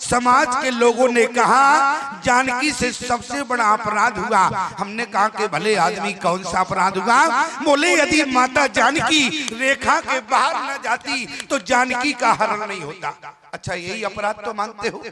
समाज के लोगों ने कहा जानकी से सबसे बड़ा अपराध हुआ। हमने कहा कि भले आदमी कौन सा अपराध हुआ? बोले यदि माता जानकी रेखा के बाहर न जाती तो जानकी का हरण नहीं होता। अच्छा, यही अपराध तो मानते हो?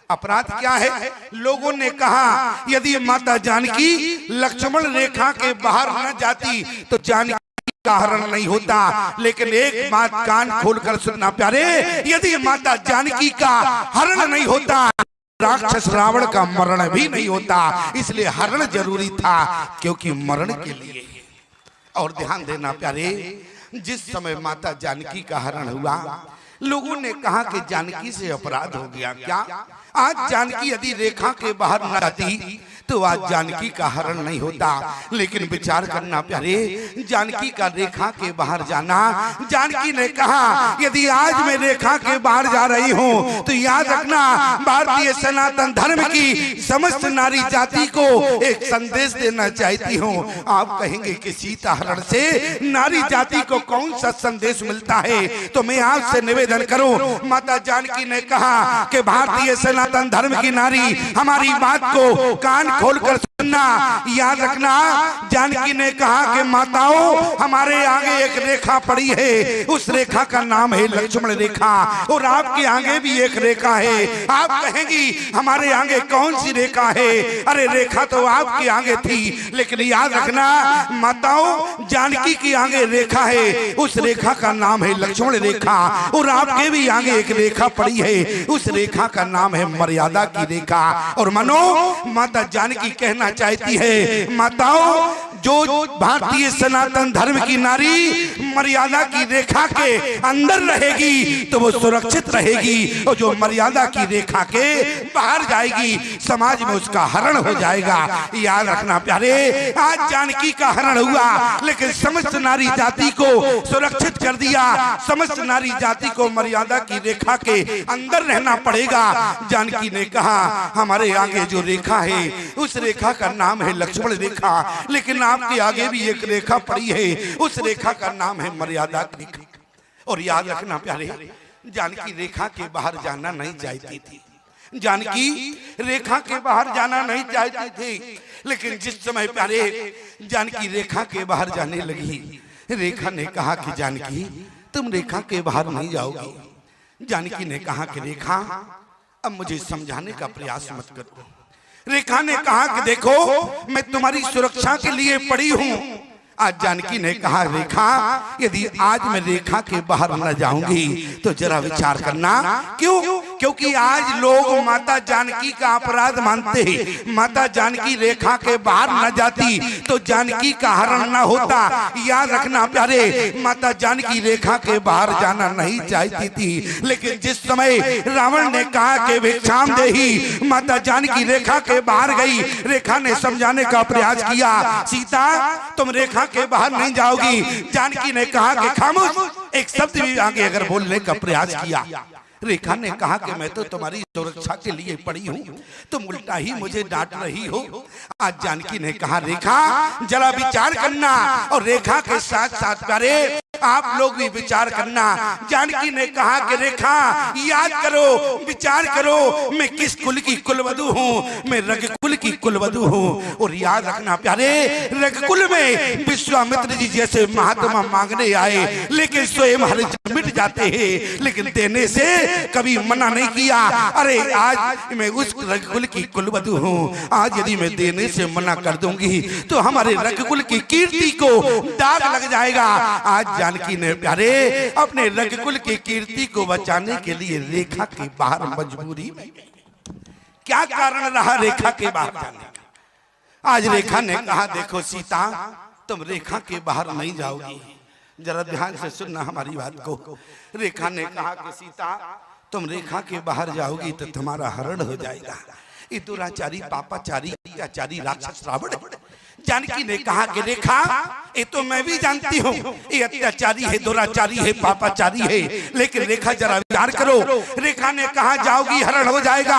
अपराध क्या है? लोगों ने कहा यदि माता जानकी लक्ष्मण रेखा के बाहर न जाती तो जानकी का हरण नहीं होता। लेकिन एक बात कान खोलकर सुनना प्यारे, यदि माता जानकी का हरण नहीं होता राक्षस रावण का मरण भी नहीं होता। इसलिए हरण जरूरी था, क्योंकि मरण के लिए। और ध्यान देना प्यारे, जिस समय माता जानकी का हरण हुआ लोगों ने कहा कि जानकी से अपराध हो गया। क्या आज जानकी यदि रेखा के बाहर न जाती तो आज जानकी का हरण नहीं होता। लेकिन विचार करना प्यारे, जानकी का रेखा के बाहर जाना, जानकी ने कहा यदि आज मैं रेखा के बाहर जा रही हूँ तो याद रखना भारतीय सनातन धर्म की समस्त नारी जाति को एक संदेश देना चाहती हूँ। आप कहेंगे कि सीता हरण से नारी जाति को कौन सा संदेश मिलता है? तो मैं आपसे निवेदन करूं, माता जानकी ने कहा कि भारतीय सनातन धर्म की नारी हमारी बात को कान खोलकर सुनना। याद रखना, जानकी ने कहा कि माताओं हमारे आगे एक रेखा पड़ी है, उस रेखा का नाम है लक्ष्मण रेखा, और आपके आगे भी एक रेखा है। आप कहेंगी हमारे आगे कौन सी रेखा है? अरे रेखा तो आपके आगे थी, लेकिन याद रखना माताओं जानकी के आगे रेखा है, उस रेखा का नाम है लक्ष्मण रेखा, और आपके भी आगे एक रेखा पड़ी है, उस रेखा का नाम है मर्यादा की रेखा। और मनो माता जानकी कहना चाहती है माताओं, जो भारतीय सनातन धर्म की नारी मर्यादा की रेखा के अंदर रहेगी तो वो सुरक्षित रहेगी, और जो मर्यादा की रेखा के बाहर जाएगी समाज में उसका हरण हो जाएगा। याद रखना प्यारे, आज जानकी का हरण हुआ लेकिन समस्त नारी जाति को सुरक्षित कर दिया। समस्त नारी जाति को मर्यादा की रेखा के अंदर रहना पड़ेगा। जानकी ने कहा हमारे आगे जो रेखा है उस रेखा का नाम है लक्ष्मण रेखा, लेकिन आपके आगे भी एक रेखा पड़ी है, उस रेखा का नाम है मर्यादा की रेखा। और याद रखना प्यारे, जानकी रेखा के बाहर जाना नहीं चाहती थी। जानकी रेखा के बाहर जाना नहीं चाहती थी, लेकिन जिस समय प्यारे जानकी रेखा के बाहर जाने लगी, रेखा ने कहा कि जानकी तुम रेखा के बाहर नहीं जाओगी। जानकी ने कहा कि रेखा अब मुझे समझाने का प्रयास मत करो। रेखा ने कहा कि देखो मैं तुम्हारी सुरक्षा के लिए पड़ी हूँ। आज जानकी ने कहा रेखा यदि आज मैं रेखा के बाहर न जाऊंगी तो जरा विचार करना। क्यों? क्योंकि आज लोग माता जानकी का अपराध मानते हैं। माता जानकी रेखा के बाहर न जाती तो जानकी का हरण न होता। याद रखना प्यारे, माता जानकी रेखा के बाहर जाना नहीं चाहती थी, लेकिन जिस समय रावण ने कहा कि भिक्षाम देहि, माता जानकी रेखा के बाहर गई। रेखा ने समझाने का प्रयास किया, सीता तुम रेखा के बाहर नहीं जाओगी। जानकी ने कहा कि खामोश, एक शब्द भी आगे अगर बोलने का प्रयास किया। रेखा ने कहा कि मैं तो तुम्हारी सुरक्षा के लिए पड़ी हूँ, तुम उल्टा ही मुझे डांट रही हो। आज जानकी ने कहा रेखा जरा विचार करना, और रेखा के साथ साथ प्यारे आप लोग भी विचार करना। जानकी ने कहा कि रेखा याद करो, विचार करो, मैं किस कुल की कुलवधु हूँ? मैं रघुकुल की कुलवधु हूँ। और याद रखना प्यारे, रघुकुल में विश्वामित्र जी जैसे महात्मा मांगने आए, लेकिन स्वयं हरिश्चंद्र मिट जाते हैं, लेकिन देने से कभी मना नहीं किया। अरे आज मैं उस रघुकुल की कुलवधु हूँ, आज यदि मैं देने से मना कर दूंगी तो हमारे रघुकुल की कीर्ति को दाग लग जाएगा। आज जानकी ने प्यारे अपने रघुकुल की कीर्ति को बचाने के लिए रेखा के बाहर मजबूरी में। क्या कारण रहा रेखा के बाहर जाने का? आज रेखा ने कहा देखो सीता तुम रेखा के बाहर नहीं जाओगी। जरा ध्यान से सुनना हमारी बात को। रेखा ने कहा कि सीता तुम रेखा के बाहर जाओगी तो तुम्हारा हरण हो जाएगा। ये दुराचारी पापाचारी अत्याचारी राक्षस रावण। जानकी ने कहा कि रेखा ये तो मैं भी जानती हूँ ये अत्याचारी है, दुराचारी है, पापाचारी है, लेकिन रेखा जरा विचार करो। रेखा ने कहा जाओगी हरण हो जाएगा।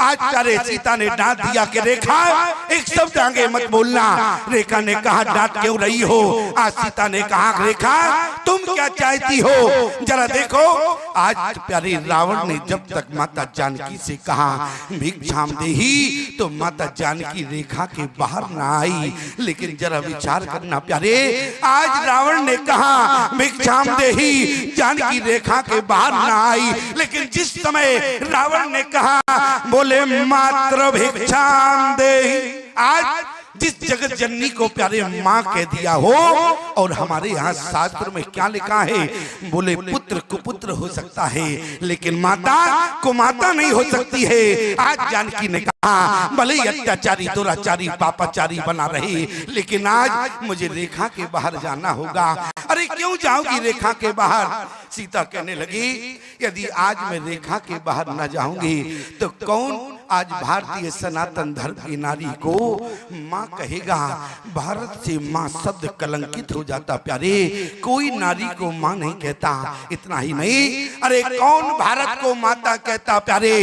आज प्यारे सीता ने डांट दिया कि रेखा एक शब्द आगे मत बोलना। रेखा ने कहा डांट क्यों रही हो? आज सीता ने कहा रेखा तुम क्या चाहती हो जरा देखो। आज प्यारे रावण ने जब तक माता जानकी से कहा भिक्षाम देही तो माता जानकी रेखा के बाहर ना आई। लेकिन जरा विचार करना प्यारे, आज रावण ने कहा भिक्षाम देही जानकी रेखा के बाहर ना आई, लेकिन जिस समय रावण ने कहा बोले मात्र भिक्षाम देही, आज जिस जगत जननी को प्यारे माँ कह दिया हो। और हमारे यहाँ शास्त्र में क्या लिखा है? बोले पुत्र कुपुत्र हो सकता है लेकिन माता कुमाता नहीं हो सकती है। आज जानकी ने कहा भले ही अत्याचारी दुराचारी पापाचारी बना रहे लेकिन आज मुझे रेखा के बाहर जाना होगा। अरे क्यों जाओगी रेखा के बाहर? सीता कहने लगी यदि आज मैं रेखा के बाहर न जाऊंगी तो कौन आज भारतीय सनातन धर्म की नारी को माँ कहेगा? भारत से माँ शब्द कलंकित हो जाता प्यारे, कोई नारी को माँ नहीं कहता। इतना ही नहीं, अरे कौन भारत को माता कहता प्यारे?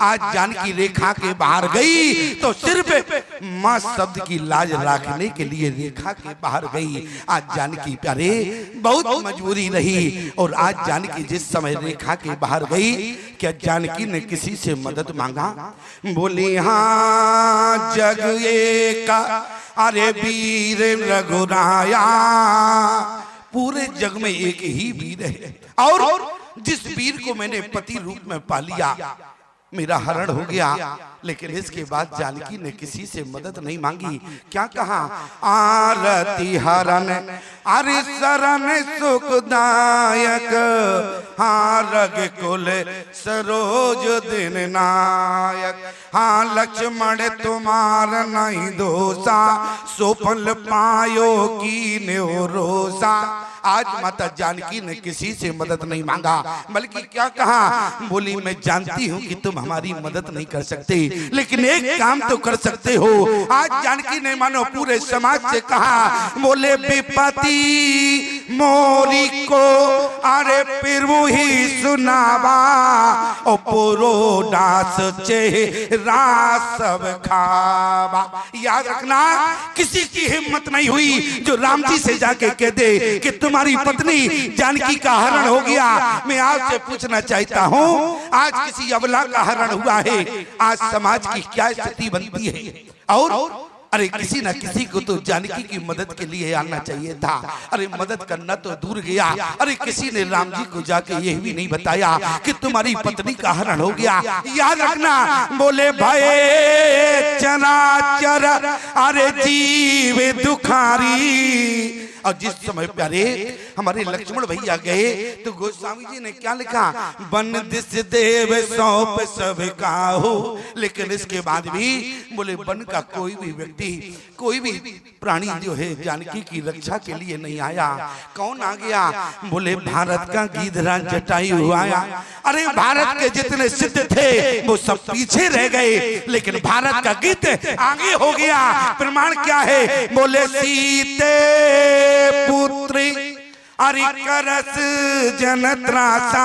आज जानकी रेखा के बाहर गई तो सिर्फ माँ शब्द की लाज रखने के लिए रेखा के बाहर गई। आज जानकी प्यारे बहुत मजबूरी रही। और आज जानकी जिस समय रेखा के बाहर गई, क्या जानकी ने किसी से मदद मांगा? बोली हाँ जग एका अरे वीर रघुराया, पूरे जग में एक ही वीर है और जिस वीर को मैंने पति रूप में पा लिया मेरा हरण हो गया। लेकिन इसके बाद जानकी ने किसी से मदद नहीं मांगी। क्या कहा? आरती हरण अरे शरण सुखदायक, हाँ रग कुल सरोज दिन नायक, हाँ लक्ष्मण तुम्हार नहीं दोषा, सोफल पायो की न्योरोसा। आज माता जानकी ने किसी से मदद नहीं मांगा बल्कि क्या कहा? बोली मैं जानती हूँ कि तुम हमारी मदद नहीं कर सकते लेकिन एक काम तो कर सकते हो। आज जानकी ने मानो पूरे समाज से कहा बोले विपत्ति मोरी को अरे प्रभु ही सुनावा, और पुरो दास चेहरा सब खावा। याद रखना किसी की हिम्मत नहीं हुई जो राम जी से जाके कह दे कि तुम्हारी पत्नी जानकी का हरण हो गया। मैं आपसे पूछना चाहता हूँ आज किसी अबला का हरण हुआ है, आज समाज की क्या स्थिति बनती है? और अरे किसी न किसी को तो जानकी की मदद के लिए आना चाहिए था। अरे मदद करना तो दूर गया, अरे किसी ने राम जी को जाके यह भी नहीं बताया कि तुम्हारी पत्नी का हरण हो गया। याद रखना बोले भय चराचर अरे जीव दुखारी। और जिस समय प्यारे हमारे लक्ष्मण भैया गए तो गोस्वामी जी ने क्या लिखा? बन दिस देव सौंप सब काहू। लेकिन इसके बाद भी बोले वन का कोई भी व्यक्ति कोई भी प्राणी जो है जानकी की रक्षा के लिए नहीं आया। कौन आ गया? बोले भारत का गिद्धराज जटायु आया। अरे भारत के जितने सिद्ध थे वो सब पीछे रह गए लेकिन भारत का गिद्ध आगे हो गया। प्रमाण क्या है? बोले सीते पुत्री अरे करस जन त्रासा,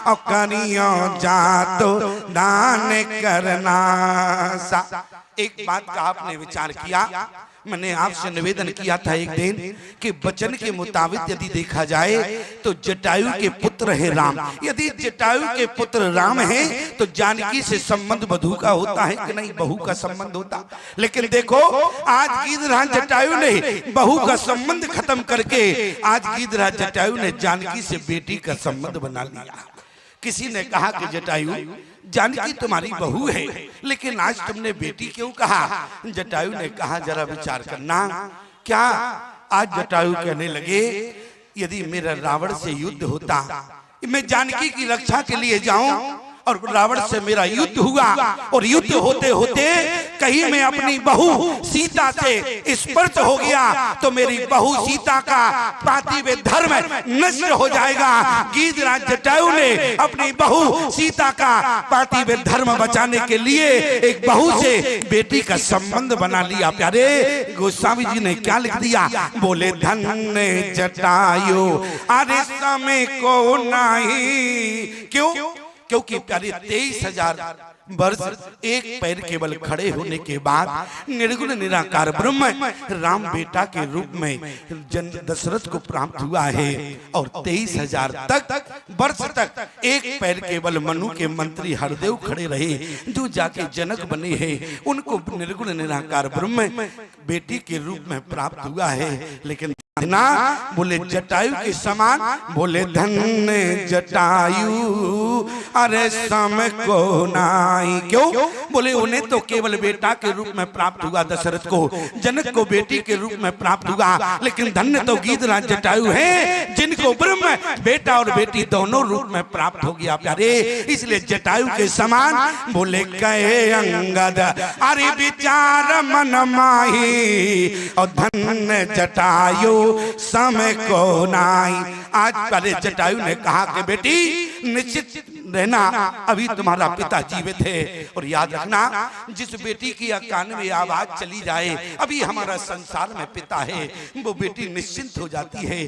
और करियो जातो दान करना सा। एक बात का आपने विचार किया? मैंने आपसे निवेदन किया था एक दिन कि वचन के मुताबिक यदि देखा जाए तो जटायु के पुत्र है राम। यदि जटायु के पुत्र राम है तो जानकी से संबंध वधू का होता है कि नहीं? बहू का संबंध होता। लेकिन देखो आज गिद्धराज जटायु ने बहू का संबंध खत्म करके आज गिद्धराज जटायु ने जानकी से बेटी का संबंध बना लिया। किसी ने कहा कि जटायु जानकी तुम्हारी बहू है लेकिन आज तुमने बेटी क्यों कहा? जटायु ने कहा जरा विचार करना। क्या आज जटायु कहने लगे यदि मेरा रावण से युद्ध होता, मैं जानकी की रक्षा के लिए जाऊं और रावण से मेरा युद्ध हुआ और युद्ध होते होते कहीं मैं अपनी बहू सीता से स्पर्श हो गया तो मेरी बहू सीता का पार्थिव धर्म नष्ट हो जाएगा। गीधराज जटायु ने अपनी बहू सीता का पार्थिव धर्म बचाने के लिए एक बहू से बेटी का संबंध बना लिया। प्यारे गोस्वामी जी ने क्या लिख दिया, बोले धन्य जटायु अरे समय को नहीं। क्यों? क्योंकि प्यारे 23,000 वर्ष एक पैर केवल खड़े होने के बाद निर्गुण निराकार ब्रह्म राम बेटा के रूप में जन दशरथ को प्राप्त हुआ है। और 23,000 वर्ष तक एक पैर केवल मनु के मंत्री हरदेव खड़े रहे जो जाके जनक बने हैं। उनको निर्गुण निराकार ब्रह्म बेटी के रूप में प्राप्त हुआ है। लेकिन ना बोले जटायु के समान, बोले धन्य जटायु अरे सम को नाही। क्यों? बोले उन्हें तो केवल बेटा के रूप में प्राप्त हुआ, दशरथ को जनक को बेटी के रूप में प्राप्त हुआ, लेकिन धन्य तो गीधराज जटायु हैं जिनको ब्रह्म बेटा और बेटी दोनों रूप में प्राप्त हो गया। प्यारे इसलिए जटायु के समान बोले कहे अंगद अरे विचार मन माही और धन्य जटायु समय को नाही। आज पहले जटायु ने कहा कि बेटी निश्चित रहना, अभी तुम्हारा पिता जीवित है और याद रखना जिस बेटी की कान में आवाज चली जाए अभी हमारा संसार में पिता है वो बेटी निश्चिंत हो जाती है।